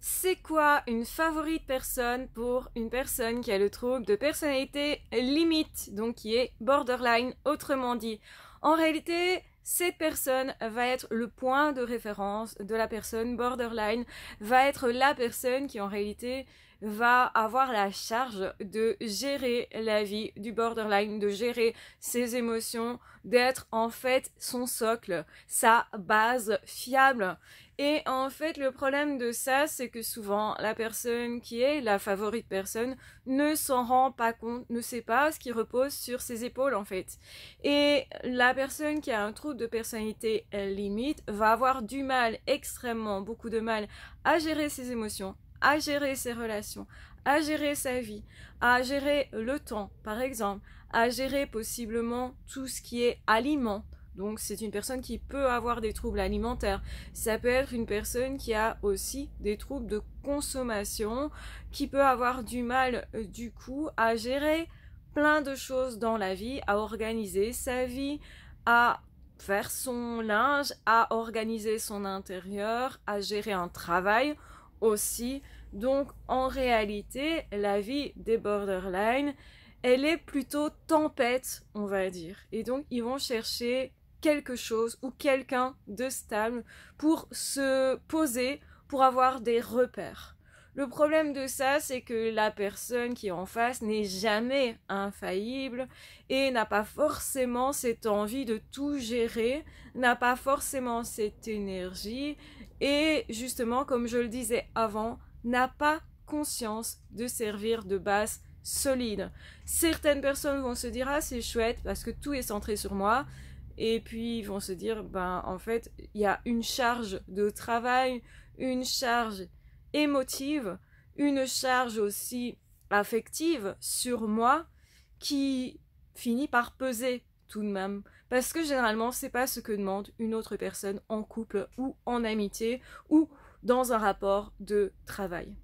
C'est quoi une favorite personne pour une personne qui a le trouble de personnalité limite, donc qui est borderline, autrement dit? En réalité, cette personne va être le point de référence de la personne borderline, va être la personne qui en réalité va avoir la charge de gérer la vie du borderline, de gérer ses émotions, d'être en fait son socle, sa base fiable. Et en fait, le problème de ça, c'est que souvent, la personne qui est la favorite personne ne s'en rend pas compte, ne sait pas ce qui repose sur ses épaules, en fait. Et la personne qui a un trouble de personnalité limite va avoir du mal, extrêmement beaucoup de mal, à gérer ses émotions, à gérer ses relations, à gérer sa vie, à gérer le temps, par exemple, à gérer possiblement tout ce qui est aliments. Donc c'est une personne qui peut avoir des troubles alimentaires. Ça peut être une personne qui a aussi des troubles de consommation, qui peut avoir du mal du coup à gérer plein de choses dans la vie, à organiser sa vie, à faire son linge, à organiser son intérieur, à gérer un travail aussi. Donc en réalité, la vie des borderline, elle est plutôt tempête, on va dire. Et donc ils vont chercher quelque chose ou quelqu'un de stable pour se poser, pour avoir des repères. Le problème de ça, c'est que la personne qui est en face n'est jamais infaillible et n'a pas forcément cette envie de tout gérer, n'a pas forcément cette énergie et justement, comme je le disais avant, n'a pas conscience de servir de base solide. Certaines personnes vont se dire ah c'est chouette parce que tout est centré sur moi. Et puis ils vont se dire, ben en fait, il y a une charge de travail, une charge émotive, une charge aussi affective sur moi qui finit par peser tout de même. Parce que généralement, c'est pas ce que demande une autre personne en couple ou en amitié ou dans un rapport de travail.